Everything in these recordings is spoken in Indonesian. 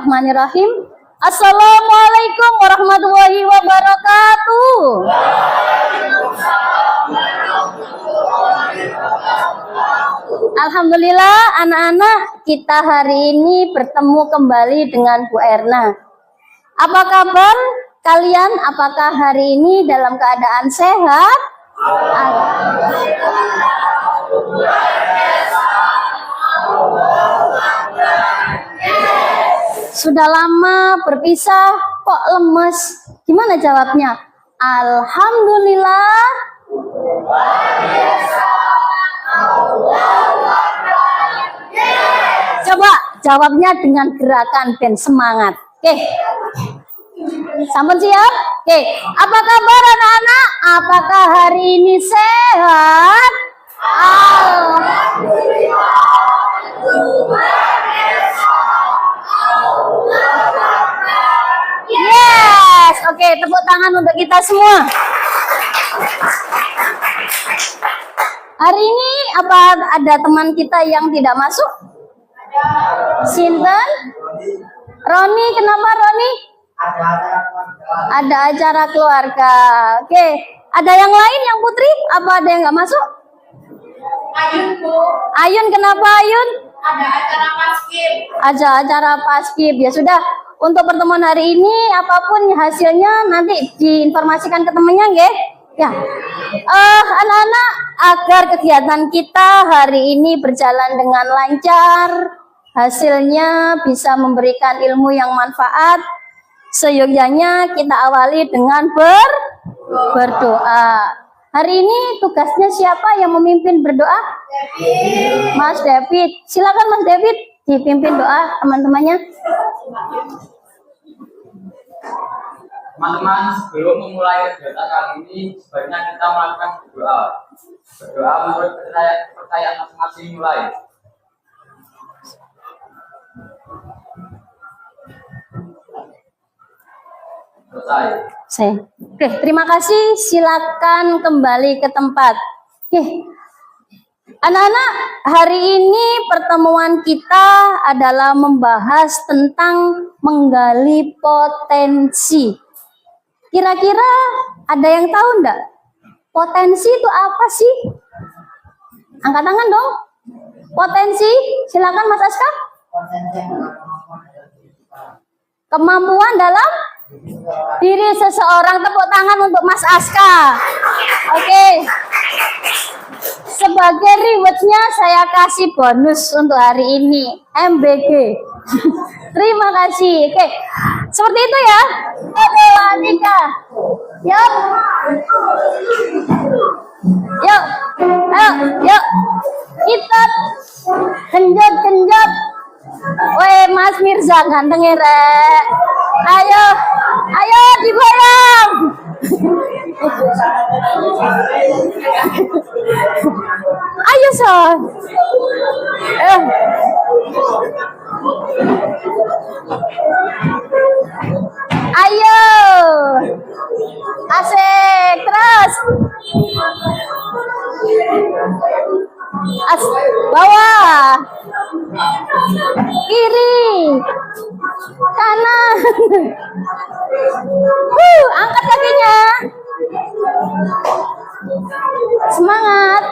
Bismillahirrahmanirrahim. Assalamualaikum warahmatullahi wabarakatuh. Alhamdulillah anak-anak, kita hari ini bertemu kembali dengan Bu Erna. Apa kabar kalian? Apakah hari ini dalam keadaan sehat? Sudah lama berpisah, kok lemes? Gimana jawabnya? Alhamdulillah. Coba jawabnya dengan gerakan dan semangat. Oke. Sampun siap? Oke. Apa kabar anak-anak? Apakah hari ini sehat? Alhamdulillah. Yes, oke, tepuk tangan untuk kita semua. Hari ini apa ada teman kita yang tidak masuk? Sinten? Roni, kenapa Roni? Ada acara keluarga. Oke, ada yang lain yang Putri? Apa ada yang nggak masuk? Ayun, Bu. Ayun, kenapa Ayun? Ada acara paskib. Ada acara paskib. Ya sudah, untuk pertemuan hari ini apapun hasilnya nanti diinformasikan ke temannya, nggih? Ya. Anak-anak, agar kegiatan kita hari ini berjalan dengan lancar, hasilnya bisa memberikan ilmu yang manfaat, seyogyanya kita awali dengan berdoa. Hari ini tugasnya siapa yang memimpin berdoa? David. Mas David. Silakan Mas David dipimpin doa teman-temannya. Teman-teman, sebelum memulai kegiatan kali ini, sebaiknya kita melakukan berdoa. Berdoa menurut kepercayaan masing-masing mulai. Selesai. Oke, terima kasih. Silakan kembali ke tempat. Oke. Anak-anak, hari ini pertemuan kita adalah membahas tentang menggali potensi. Kira-kira ada yang tahu enggak? Potensi itu apa sih? Angkat tangan dong. Potensi, silakan Mas Aska. Kemampuan dalam diri seseorang. Tepuk tangan untuk Mas Aska. Oke. Sebagai rewardnya saya kasih bonus untuk hari ini, MBG. Terima kasih. Oke, seperti itu ya. Oke, Wanika. Yuk. Yuk. Ayo, yuk. Kita genjot-genjot. Weh, Mas Mirza ganteng ya, Rek. Ayo. Ayo digoyang. Ayo son. Ayo. Asik terus. Bawah. Kiri. Kanan. Angkat kakinya. Semangat.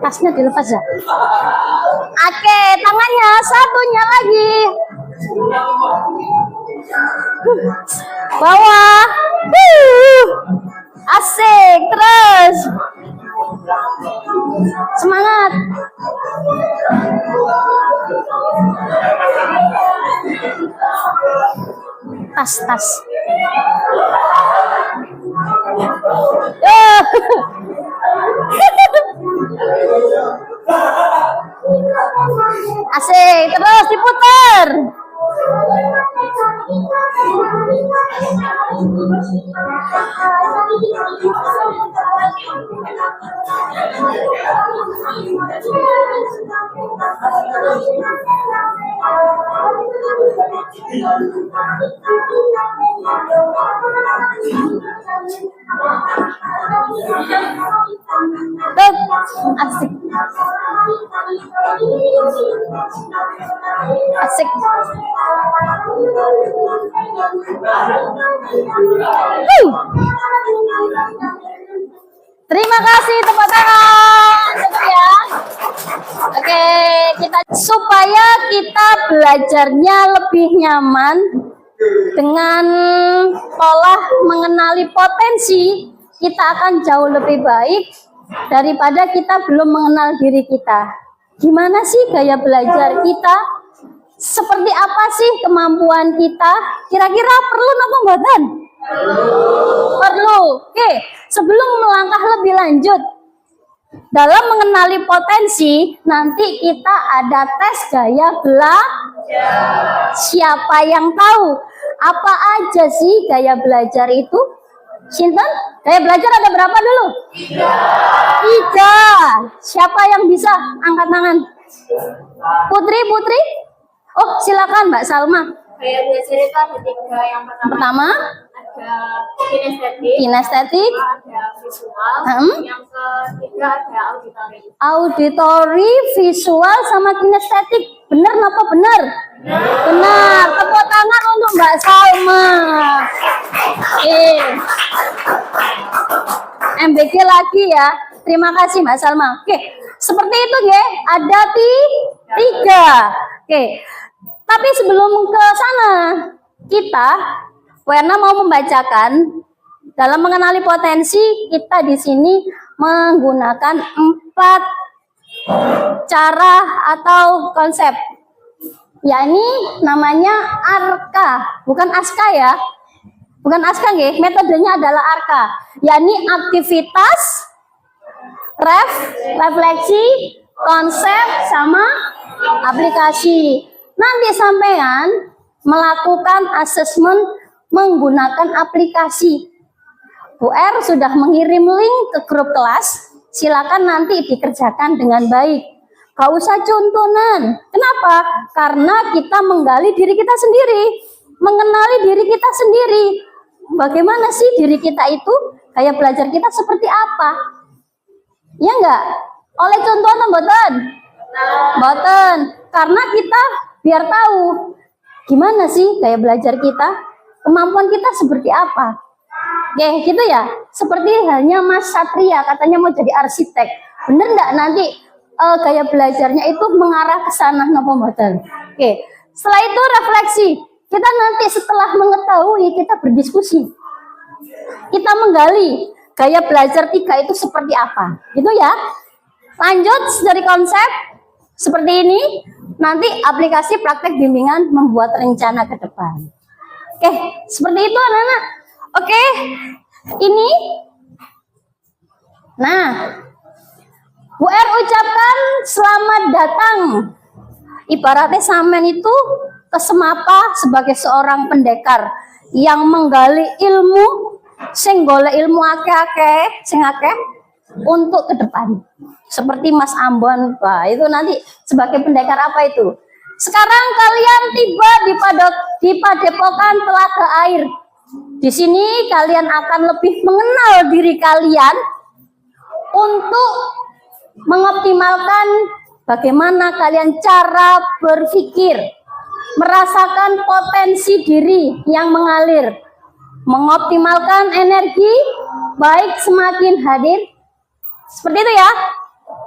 Tasnya dilepas ya. Oke, tangannya satunya lagi. Bawah. Asik terus. Semangat. Tas. Asik, terus diputar. Tuh, asik. Asik. Terima kasih, tepuk tangan. Cukup ya. Oke, kita supaya kita belajarnya lebih nyaman dengan pola mengenali potensi, kita akan jauh lebih baik daripada kita belum mengenal diri kita. Gimana sih gaya belajar kita? Seperti apa sih kemampuan kita? Kira-kira perlu apa mboten? Perlu. Oke, sebelum melangkah lebih lanjut dalam mengenali potensi, nanti kita ada tes gaya belajar. Siapa yang tahu apa aja sih gaya belajar itu? Sinten? Gaya belajar ada berapa dulu? 3. Siapa yang bisa angkat tangan? Putri? Oh, silakan Mbak Salma. Gaya belajar itu ada 3. Yang Pertama, ada kinestetik, kinestetik, ada visual, yang ketiga ada auditory. auditory, visual, sama kinestetik. Benar apa benar? Benar. Tepuk tangan untuk Mbak Salma. MBG lagi ya. Terima kasih Mbak Salma. Oke, seperti itu ya. Ada 3. Oke. Tapi sebelum ke sana, kita Werna mau membacakan dalam mengenali potensi. Kita di sini menggunakan 4 cara atau konsep, yakni namanya ARKA, bukan ASKA ya, bukan ASKA nggih. Metodenya adalah ARKA, yakni aktivitas, refleksi, konsep, sama aplikasi. Nanti sampean melakukan asesmen menggunakan aplikasi. Bu R sudah mengirim link ke grup kelas, silakan nanti dikerjakan dengan baik. Gak usah contohan. Kenapa? Karena kita menggali diri kita sendiri, mengenali diri kita sendiri. Bagaimana sih diri kita itu? Gaya belajar kita seperti apa? Ya enggak? Oleh contoh atau mboten? Mboten. Karena kita biar tahu gimana sih gaya belajar kita, kemampuan kita seperti apa. Oke, gitu ya. Seperti halnya Mas Satria katanya mau jadi arsitek. Bener enggak nanti gaya belajarnya itu mengarah ke sana napa mboten? Oke. Setelah itu refleksi. Kita nanti setelah mengetahui kita berdiskusi. Kita menggali gaya belajar 3 itu seperti apa. Gitu ya. Lanjut dari konsep seperti ini. Nanti aplikasi praktek bimbingan membuat rencana ke depan. Oke, seperti itu anak-anak. Oke, ini. Nah, Bu R ucapkan selamat datang. Ibaratnya sampean itu kesemapa sebagai seorang pendekar yang menggali ilmu, sing golek ilmu akeh-akeh, sing akeh untuk ke depan. Seperti Mas Ambon, Pak, itu nanti sebagai pendekar apa itu? Sekarang kalian tiba di Padepokan Telaga Air. Di sini kalian akan lebih mengenal diri kalian untuk mengoptimalkan bagaimana kalian cara berpikir, merasakan potensi diri yang mengalir, mengoptimalkan energi baik semakin hadir. Seperti itu ya.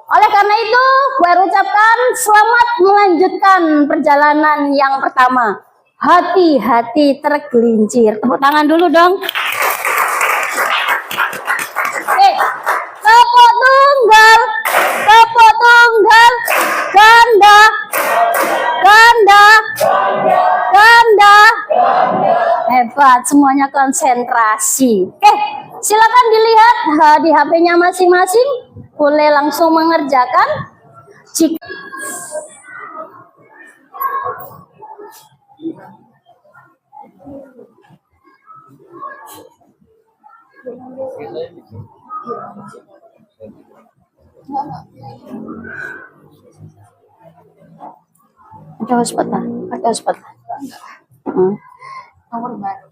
Oleh karena itu, gue ucapkan selamat melanjutkan perjalanan yang pertama. Hati-hati tergelincir. Tepuk tangan dulu dong. Oke. Tepuk tunggal, ganda, hebat, semuanya konsentrasi. Oke, silakan dilihat di HP-nya masing-masing. Boleh langsung mengerjakan. Jika ada hotspot. Nomor baru.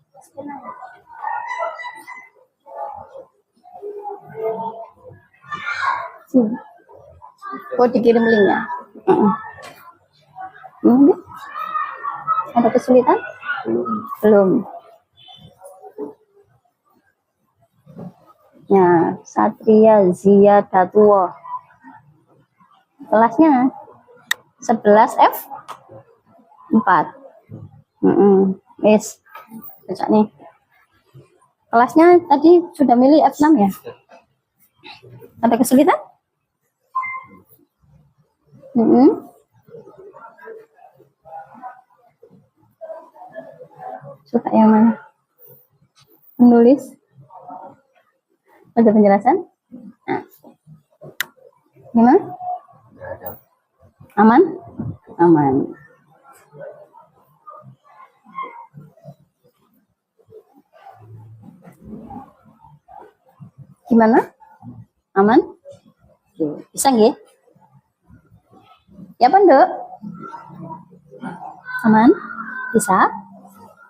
Oh, dikirim linknya. Ini ada kesulitan? Belum. Ya, Satria Ziyadatullah. Kelasnya 11 F 4. Yes. Baca nih. Kelasnya tadi sudah milih F6 ya? Ada kesulitan? Suka yang mana? Menulis? Ada penjelasan? Nah. Gimana? Aman? Aman. Gimana? Aman? Bisa nggih? Ya apa Nduk? Aman? Bisa?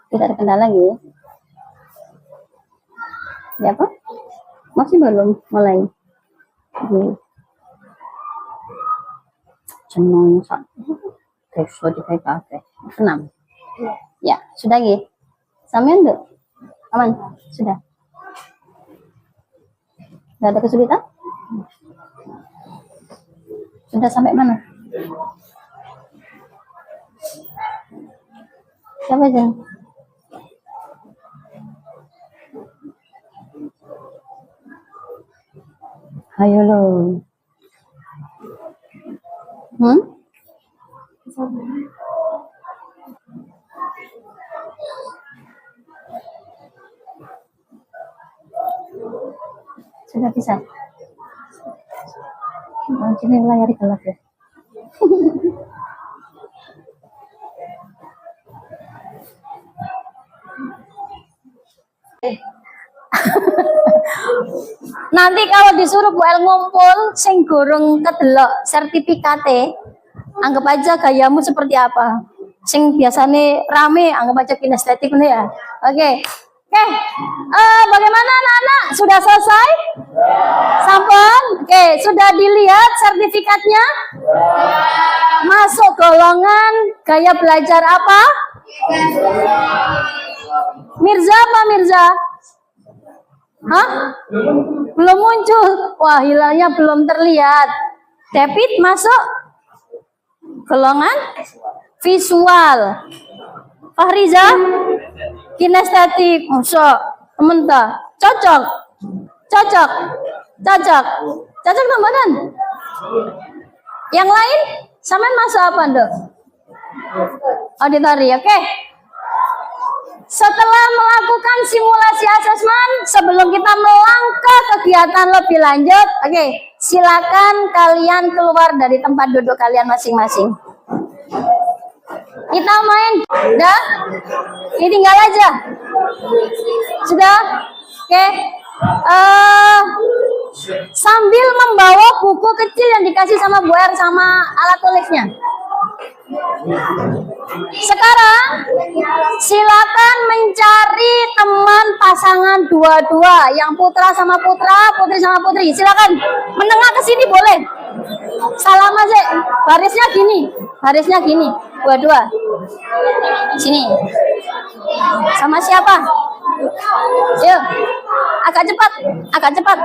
Tidak ada kendala nggih? Ya apa? Masih belum mulai. Jeneng sak. Desa dikai kabeh. 6. Ya, sudah nggih. Sampeyan Nduk? Aman? Sudah. Tidak ada kesulitan? Sudah sampai mana? Siapa aja? Ayo lo. Sudah bisa. Ini layar gelap ya. Nanti kalau disuruh Bu El ngumpul sing gorong kedelok sertifikate, anggap aja gayamu seperti apa. Sing biasanya rame, anggap aja kinestetik nih ya. Oke. Bagaimana anak-anak? Sudah selesai? Sampun? Oke, sudah dilihat sertifikatnya? Masuk golongan gaya belajar apa? Mirza apa Mirza? Hah? Belum muncul. Wah, hilalnya belum terlihat. David masuk golongan visual. Fahriza kinestetik. Masuk. Temen ta? Cocok. Cocok. Cocok. Cocok tambahan. Yang lain? Sampean masuk apa, Nduk? Auditori, oke? Setelah melakukan simulasi asesmen, sebelum kita melangkah kegiatan lebih lanjut, oke, silakan kalian keluar dari tempat duduk kalian masing-masing. Kita main, udah? Ini tinggal aja. Sudah? Oke. Sambil membawa buku kecil yang dikasih sama Bu Er sama alat tulisnya. Sekarang silakan mencari teman pasangan dua-dua, yang putra sama putra, putri sama putri. Silakan menengah ke sini boleh. Salam aja, barisnya gini, dua-dua. Sini. Sama siapa? Yuk, agak cepat.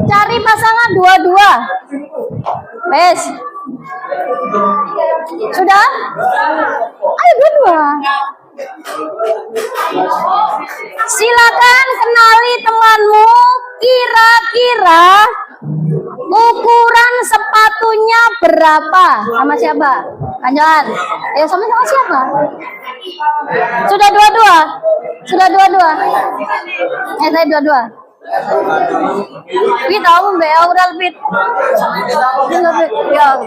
Cari pasangan dua-dua. Wes. Sudah? Ayo dua-dua. Silakan kenali temanmu, kira-kira ukuran sepatunya berapa? Sama siapa? Lanjut. Ayo sama siapa? Sudah dua-dua. Saya dua-dua. Pit tahu mbak Aurel Pit. Ya,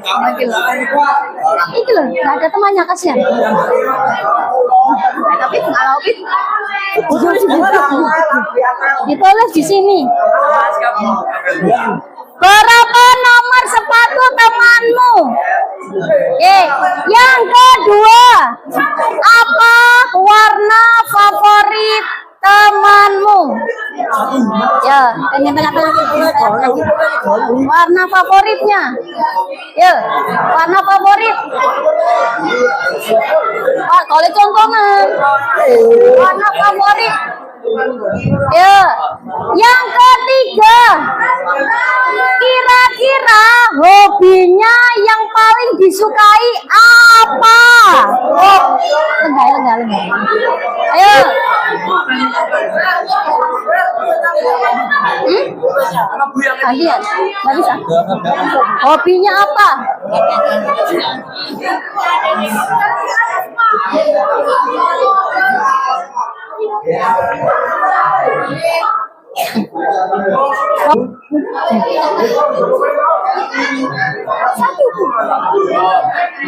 itu loh, nggak ada temannya kasihan. Tapi kalau Pit ditulis di sini. Berapa nomor sepatu temanmu? Yang kedua, apa warna favorit temanmu? Ya, ini warna favoritnya. Ya, warna favorit. Pak, kalau contohnya warna favorit. Ya, yang ketiga, kira-kira hobinya yang paling disukai apa? Oh, enggak. Ayo. Kalian nggak bisa. Hobinya apa?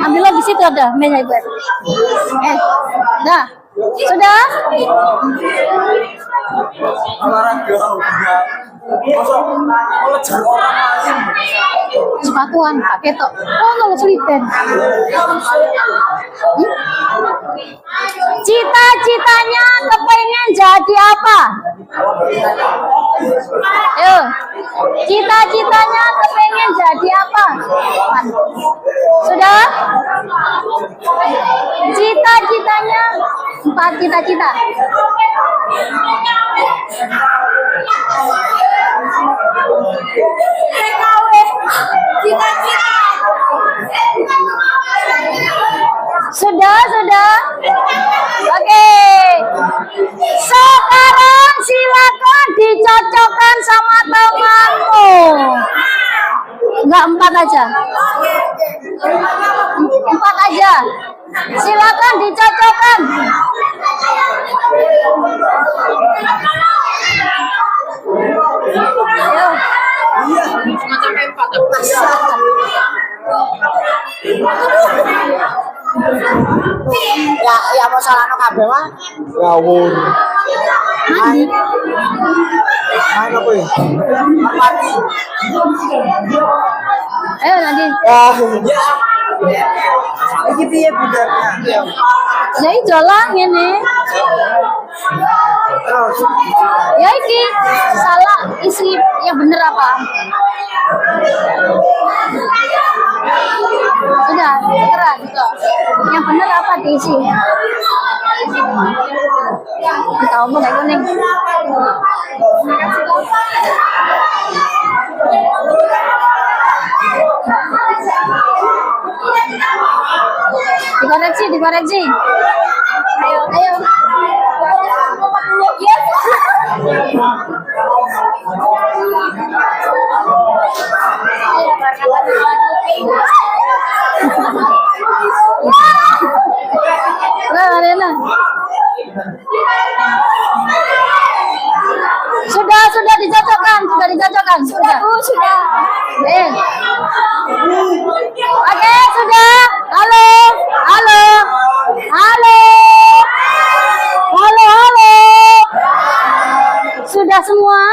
Ambil di situ ada meja ibu. Dah, sudah. Sepatuan pakai tok. Oh, nggak seliten. Cita-citanya kepengen jadi apa? Ayo, cita-citanya kepengen jadi apa? Sudah? Cita-citanya 4 cita-cita. Sudah. Oke. Sekarang silakan dicocokkan sama temanmu. Enggak 4 aja. 4 aja. Silakan dicocokkan. Ayo. Ya masalah no kabeh mah ngawur. Mandi. Main apa ya? Mati. Ayo nanti. Iki piye budarnya? Jadi jalan ini. Terus Ya iki salah isi yang bener apa? Sudah, segera gitu. Yang bener apa diisi? Tahu mau nggak kuning? Dikoreksi. Ayo. Arena. Sudah dicocokkan. Sudah. Oke, sudah. Halo. Sudah semua?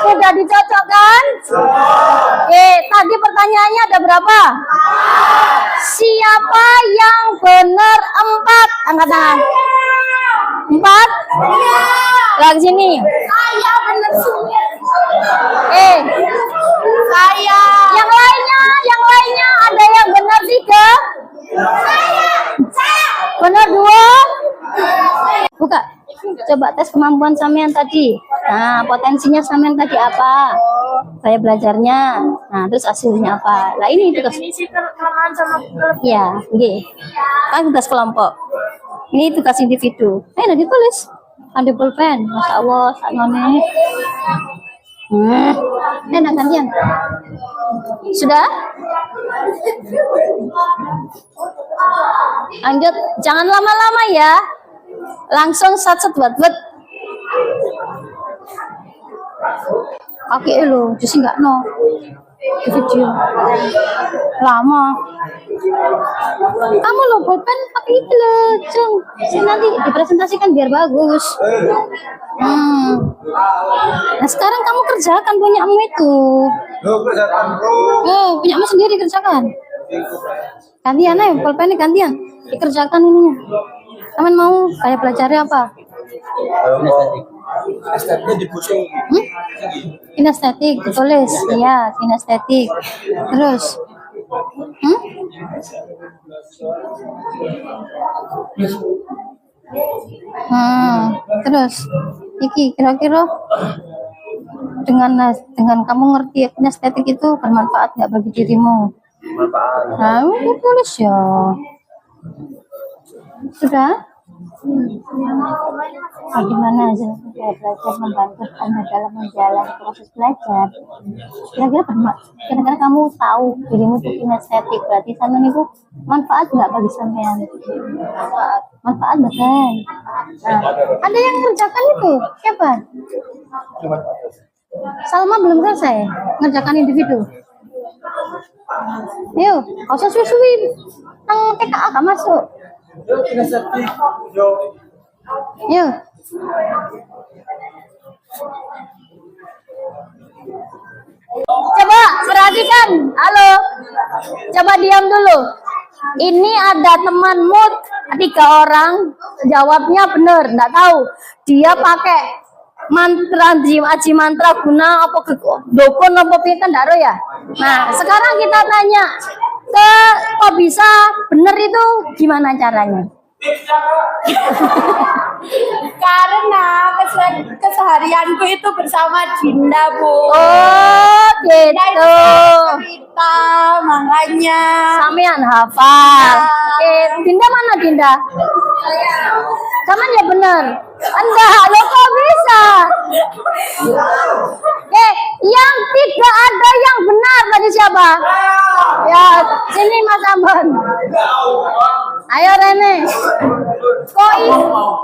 Sudah dicocokkan? Tadi pertanyaannya ada berapa? Siapa yang benar 4? Angkat tangan. 4? Lagi sini. Saya bener semua. Saya. Yang lainnya ada yang benar 3? Saya. Benar 2? Buka. Coba tes kemampuan sampean tadi. Nah, potensinya sampean tadi apa? Saya belajarnya. Nah, terus hasilnya apa? Lah ini tugas. Definisi kelemahan sama kelebihan. Ya, nggih. Kan tugas kelompok. Ini tugas individu. Udah ditulis. Ada pulpen. Masya Allah, saknone. Enak gantian. Sudah? Lanjut. Jangan lama-lama ya. Langsung sat-sat buat. Oke lo, justru nggak no. Di video lama. Kamu lo pulpen pakai itu loh, Cung. Nanti dipresentasikan biar bagus. Nah sekarang kamu kerjakan punyamu itu. lo kerjakan bro. Oh, punyamu sendiri kerjakan. Gantian ayo, pulpennya gantian. Dikerjakan ininya. Taman mau kayak belajarnya apa? Estetiknya dipusing. Kinestetik, ditulis. Iya, kinestetik. Terus? Terus? Iki kira-kira dengan kamu ngerti kinestetik itu bermanfaat nggak bagi dirimu? Nah, tulis ya. Sudah? Bagaimana hasil belajar membantu Anda dalam menjalani proses belajar? Kira-kira kamu tahu dirimu itu kinestetik, berarti sampean itu manfaat nggak bagi sampean? Manfaat betul. Nah, ada yang mengerjakan itu, siapa? Salma belum selesai mengerjakan individu. Yuk, kau suwi-suwi nang TKA gak masuk. Yuk. Coba perhatikan. Halo. Coba diam dulu. Ini ada temanmu 3 orang, jawabnya benar, enggak tahu. Dia pakai mantra aji mantra guna apa dukun apa piye ndaro ya. Nah, sekarang kita tanya kok bisa benar itu gimana caranya? Karena keseharianku itu bersama Dinda, Bu. Oh, gitu. Cerita, makanya. Sampean hafal. Oke, Dinda mana Dinda? Kamu ya benar. Enggak, lo kok bisa? Yang tidak ada yang benar tadi siapa? Ya, sini Mas Ambon. Ayo Rene.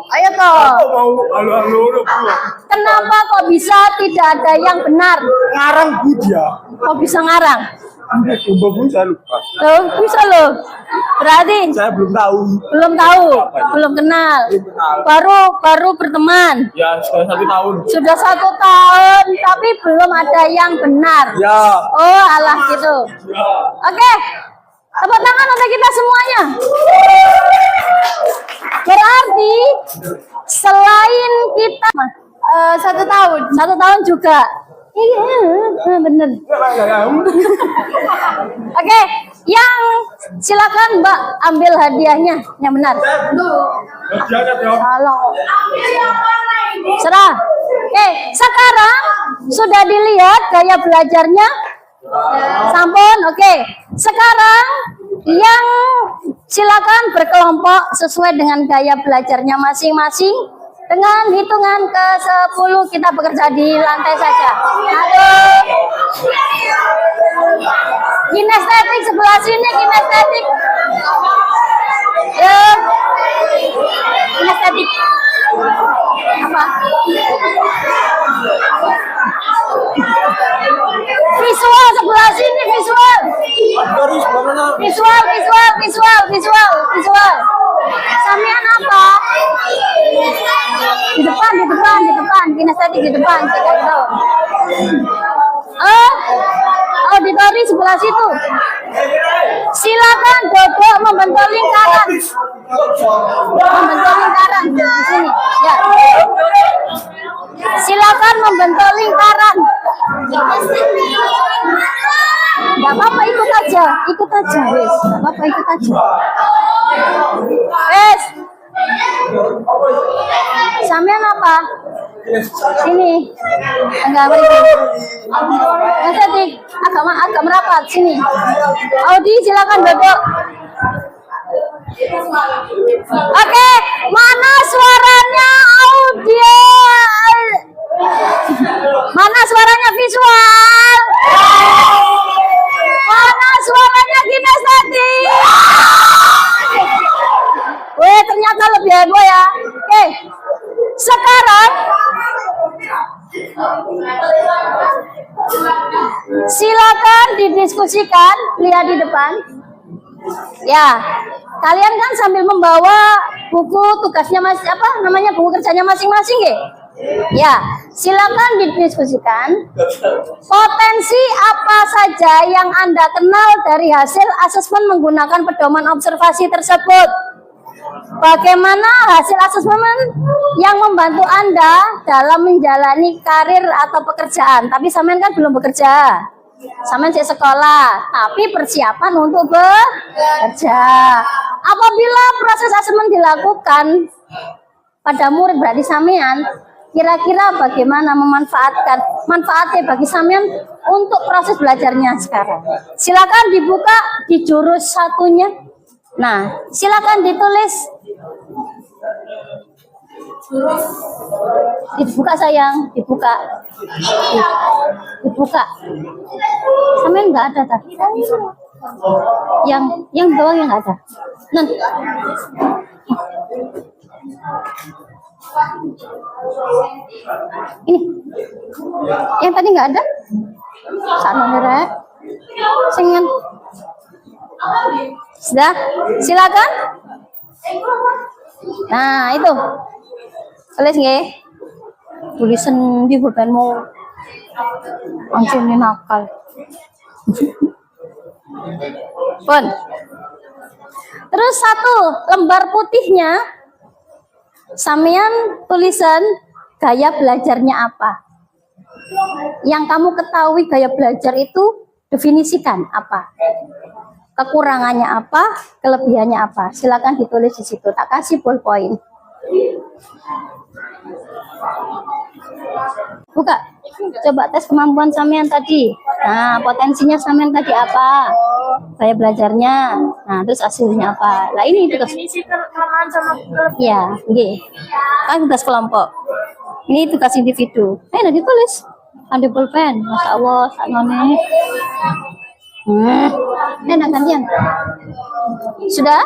Ayo toh. Kenapa kok bisa tidak ada yang benar? Ngarang Buddha. Kok bisa ngarang? Saya lupa. Loh, bisa loh. Berarti Saya belum tahu. belum kenal. Baru berteman. Ya, sudah 1 tahun. Sudah 1 tahun, tapi belum ada yang benar. Ya. Oh, alah gitu. Oke, tepuk tangan untuk kita semuanya. Berarti selain kita 1 tahun, 1 tahun juga. Iya, bener. Oke, yang silakan Mbak ambil hadiahnya yang benar. Halo. Serah. Oke, sekarang sudah dilihat gaya belajarnya. Sampun, oke. Sekarang yang silakan berkelompok sesuai dengan gaya belajarnya masing-masing. Dengan hitungan ke 10 kita bekerja di lantai saja. 1. Kinestetik sebelah sini, kinestetik. Ya. Kinestetik. Apa? Visual sebelah sini, visual. Visual. Sampean apa? Di depan. Kinestetik di depan. Auditori sebelah situ. Silakan duduk membentuk lingkaran. Di sini. Ya. Silakan membentuk lingkaran. Gak apa-apa, ikut aja, wes. Gak apa-apa, ikut aja. Wes. Sampean apa? Sini. Enggak berikan. Estetik. Agak merapat sini. Audi silakan duduk. Oke, mana suaranya audio? Mana suaranya visual? Mana suaranya kinestetik? Weh, ternyata lebih heboh ya. Oke, sekarang silakan didiskusikan, lihat di depan. Ya, kalian kan sambil membawa buku tugasnya buku kerjanya masing-masing ya. Ya, silakan didiskusikan. Potensi apa saja yang Anda kenal dari hasil asesmen menggunakan pedoman observasi tersebut? Bagaimana hasil asesmen yang membantu Anda dalam menjalani karir atau pekerjaan? Tapi sampean kan belum bekerja. Sampean di sekolah, tapi persiapan untuk bekerja. Apabila proses asesmen dilakukan pada murid berarti sampean kira-kira bagaimana manfaatnya bagi sampean untuk proses belajarnya sekarang. Silakan dibuka di jurus satunya. Nah, silakan ditulis. Dibuka sayang, dibuka. Dibuka. Sampean nggak ada tadi. Yang doang yang nggak ada. Nanti. Ini yang tadi nggak ada sana merek sengen sudah silakan. Nah itu tulis nggih tulisan di pulpenmu langsung nakal pun. Terus satu lembar putihnya sampean tulisan gaya belajarnya apa? Yang kamu ketahui gaya belajar itu definisikan apa? Kekurangannya apa? Kelebihannya apa? Silakan ditulis di situ. Tak kasih ballpoint. Buka. Coba tes kemampuan sampean tadi. Nah, potensinya sampean tadi apa? Gaya belajarnya. Nah, terus hasilnya apa? Lah ini tugas. Definisi kelemahan sama kelebihan. Iya, nggih. Kan tugas kelompok. Ini tugas individu. Udah ditulis. Ada pulpen. Masya Allah, saknone. Enak gantian. Sudah?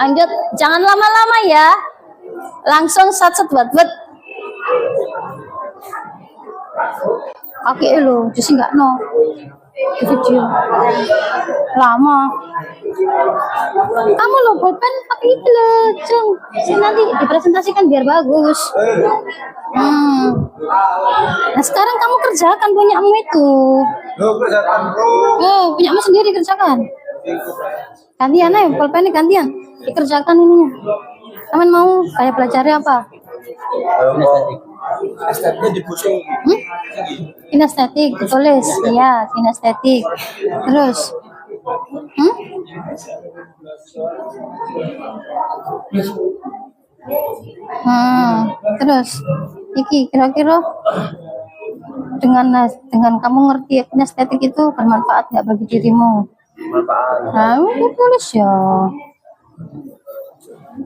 Lanjut, jangan lama-lama ya. Langsung sat-sat buat-buat. Kaki lo, justru enggak no. Di video. Lama. Kamu lo pulpen pakai itu loh, Cung. Nanti dipresentasikan biar bagus. Nah sekarang kamu kerjakan punyamu itu. Oh, punyamu sendiri kerjakan. Gantian aja, pulpennya gantian. Dikerjakan ininya. Kamu mau kayak belajarnya apa? Estetiknya dipusing. Kinestetik, ditulis. Iya, kinestetik. Terus. Terus. Iki kira-kira dengan kamu ngerti kinestetik itu bermanfaat nggak bagi dirimu? Nah, tulis ya.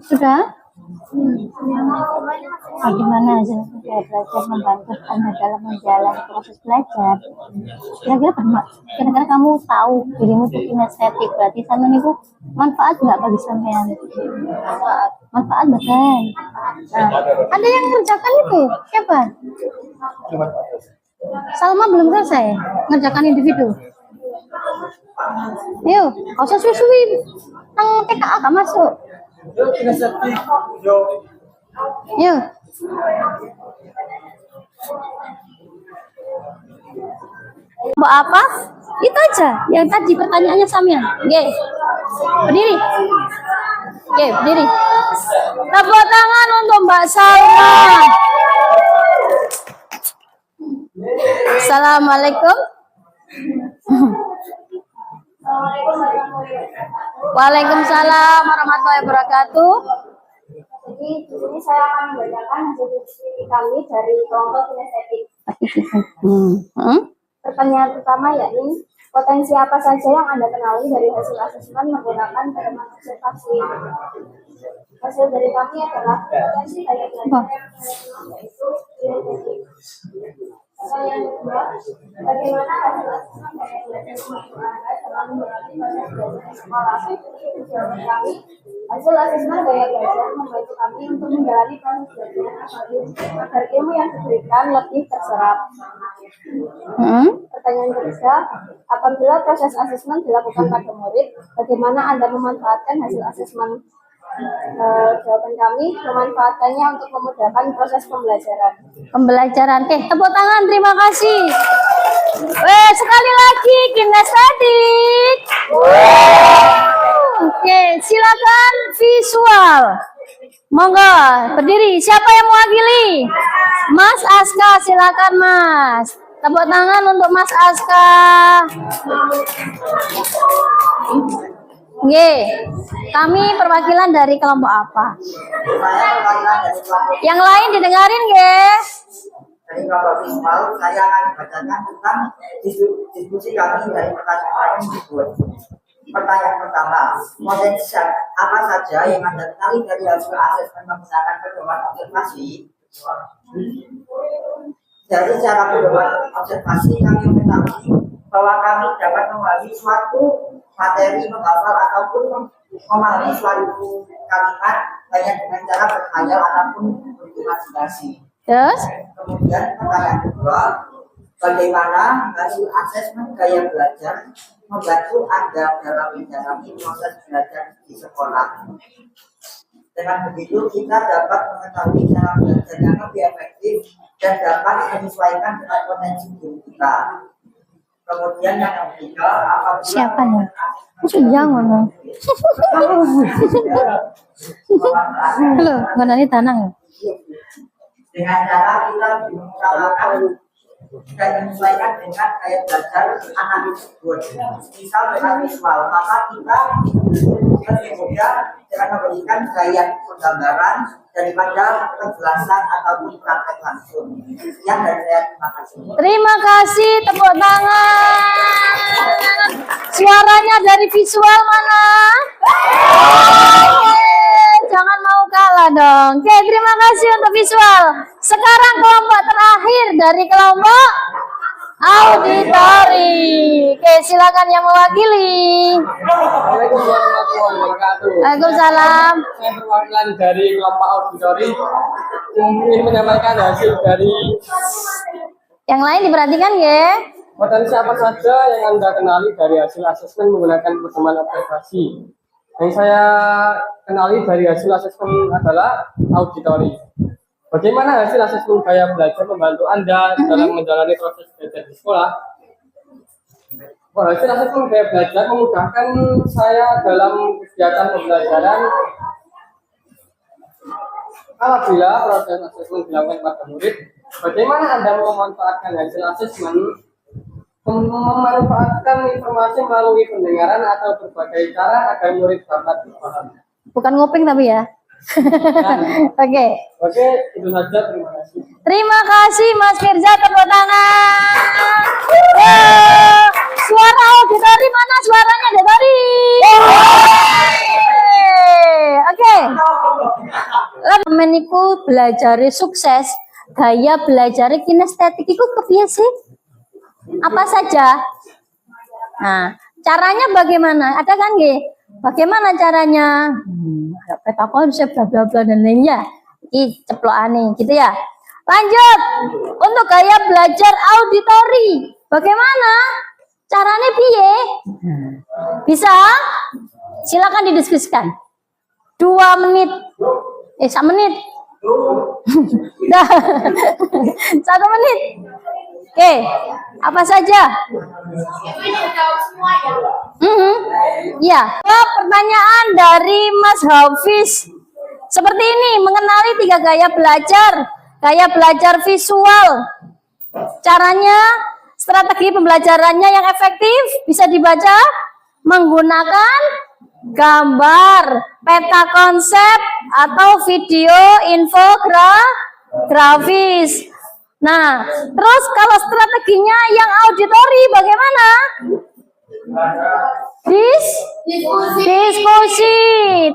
Sudah? Bagaimana hasil belajar membantu Anda dalam menjalani proses belajar? Kira-kira kamu tahu dirimu itu kinestetik, berarti sampean itu manfaat nggak bagi sampean? Manfaat betul. Nah, ada yang mengerjakan itu? Siapa? Salma belum selesai mengerjakan individu. Yuk, kau usah suwi-suwi. Nang TKA gak masuk. Yuk. Mau apa? Itu aja. Yang tadi pertanyaannya Samia. Oke. Berdiri. Oke, berdiri. Tepuk tangan untuk Mbak Salma. Assalamualaikum. Waalaikumsalam warahmatullahi wabarakatuh. Jadi di sini saya akan membacakan hasil diskusi kami dari kelompok kinestetik. Pertanyaan pertama yakni potensi apa saja yang Anda kenali dari hasil asesmen menggunakan pedoman observasi. Hasil dari kami adalah potensi gaya belajar yaitu kinestetik. Pertanyaan kedua, bagaimana hasil asesmen gaya belajar membantu Anda dalam menjalani proses belajar di sekolah? Jawaban kami, hasil asesmen gaya belajar membantu kami untuk menjalani proses belajar agar ilmu yang diberikan lebih terserap. Pertanyaan ketiga, apabila proses asesmen dilakukan pada murid, bagaimana Anda memanfaatkan hasil asesmen? Jawaban kami, memanfaatkannya untuk memudahkan proses pembelajaran. Pembelajaran. Tepuk tangan, terima kasih. Sekali lagi kinestetik. Oke, silakan visual. Monggo, berdiri. Siapa yang mewakili? Mas Aska, silakan Mas. Tepuk tangan untuk Mas Aska. Kami perwakilan dari kelompok apa? Yang lain didengarin, Dari kelompok visual, saya akan bacakan tentang diskusi kami dari pertanyaan tersebut. Pertanyaan pertama, potensi apa saja yang Anda kenali dari hasil asesmen menggunakan pedoman observasi? Dari cara pedoman observasi, kami mengetahui bahwa kami dapat memahami suatu materi, menghafal ataupun memahami suatu kalimat hanya dengan cara berkhayal ataupun berimajinasi. Terus? Kemudian pertanyaan kedua, bagaimana hasil asesmen gaya belajar membantu Anda dalam menjalani proses belajar di sekolah? Dengan begitu kita dapat mengetahui cara belajar yang lebih efektif dan dapat menyesuaikan dengan potensi diri kita. Kemudian yang ketiga, apabila Siapa ya? Jangan. Halo, nggak tanang. dengan cara kita mengutamakan dan menyesuaikan dengan gaya belajar anak tersebut. Misal dengan visual, maka kita lebih mudah dengan memberikan gaya penggambaran daripada penjelasan ataupun praktek langsung. Yang dari saya, terima kasih. Terima kasih, tepuk tangan. Suaranya dari visual mana? Jangan mau kalah dong. Oke, terima kasih untuk visual. Sekarang kelompok terakhir dari kelompok auditori. Oke, silakan yang mewakili. Assalamualaikum warahmatullahi wabarakatuh. Waalaikumsalam. Saya perwakilan dari kelompok auditori ingin menyampaikan hasil dari Yang lain diperhatikan ya. potensi apa saja yang Anda kenali dari hasil asesmen menggunakan pedoman observasi. Yang saya kenali dari hasil asesmen adalah auditori. Bagaimana hasil asesmen gaya belajar membantu Anda dalam menjalani proses belajar di sekolah? Hasil asesmen gaya belajar memudahkan saya dalam kegiatan pembelajaran apabila proses asesmen dilakukan pada murid. Bagaimana Anda memanfaatkan hasil asesmen? Memanfaatkan informasi melalui pendengaran atau berbagai cara agar murid dapat memahami. Bukan nguping tapi ya. Oke. Oke, itu saja. Terima kasih. Terima kasih Mas Firza, tepuk tangan. Suara auditori mana suaranya auditori? Oke. Meniku belajar sukses, gaya belajar kinestetik itu kepiye sih? Apa saja? Nah, caranya bagaimana? Ada kan nggih? Bagaimana caranya? Petakon saya bla bla bla dan lainnya. Ih, ceplokane gitu ya. Lanjut. Untuk gaya belajar auditori. Bagaimana? Caranya piye? Bisa? Silakan didiskusikan. 2 menit. 1 menit. Dah. 1 menit. Oke, apa saja? Ya, pertanyaan dari Mas Hafiz seperti ini, mengenali 3 gaya belajar. Gaya belajar visual. Caranya, strategi pembelajarannya yang efektif bisa dibaca menggunakan gambar, peta konsep, atau video infografis. Nah, terus kalau strateginya yang auditori bagaimana? Diskusi,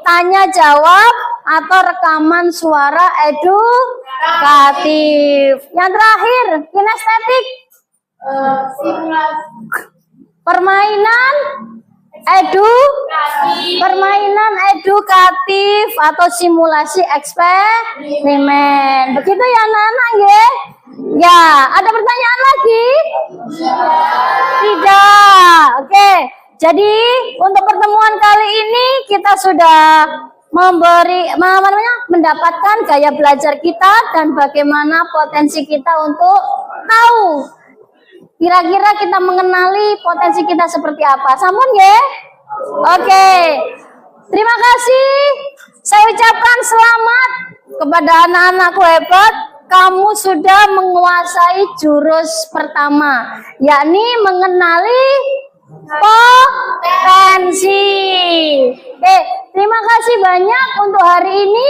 tanya jawab, atau rekaman suara edukatif. Yang terakhir, kinestetik. Permainan edukatif atau simulasi eksperimen. Begitu ya anak-anak ya? Ya, ada pertanyaan lagi? Tidak. Oke. Jadi untuk pertemuan kali ini kita sudah mendapatkan gaya belajar kita dan bagaimana potensi kita untuk tahu kira-kira kita mengenali potensi kita seperti apa. Sampun ya? Oke. Terima kasih. Saya ucapkan selamat kepada anak-anakku hebat. Kamu sudah menguasai jurus pertama, yakni mengenali potensi. Terima kasih banyak untuk hari ini.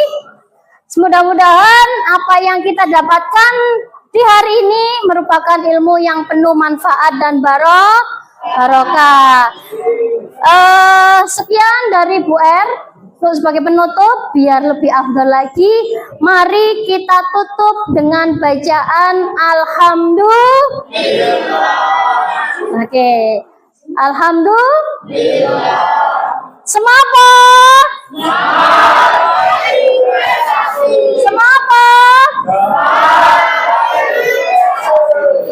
Mudah-mudahan apa yang kita dapatkan di hari ini merupakan ilmu yang penuh manfaat dan barokah. Sekian dari Bu R. Untuk sebagai penutup, biar lebih afdal lagi, mari kita tutup dengan bacaan Alhamdulillah. Oke. Alhamdulillah. Semapa? Semapa?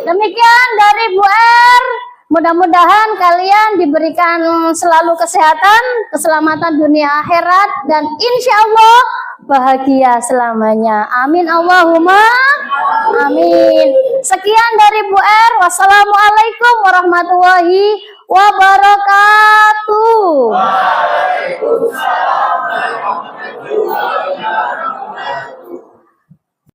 Demikian dari Bu R. Mudah-mudahan kalian diberikan selalu kesehatan, keselamatan dunia akhirat, dan insya Allah bahagia selamanya. Amin Allahumma amin. Sekian dari Bu R. Wassalamualaikum warahmatullahi wabarakatuh. Waalaikumsalam.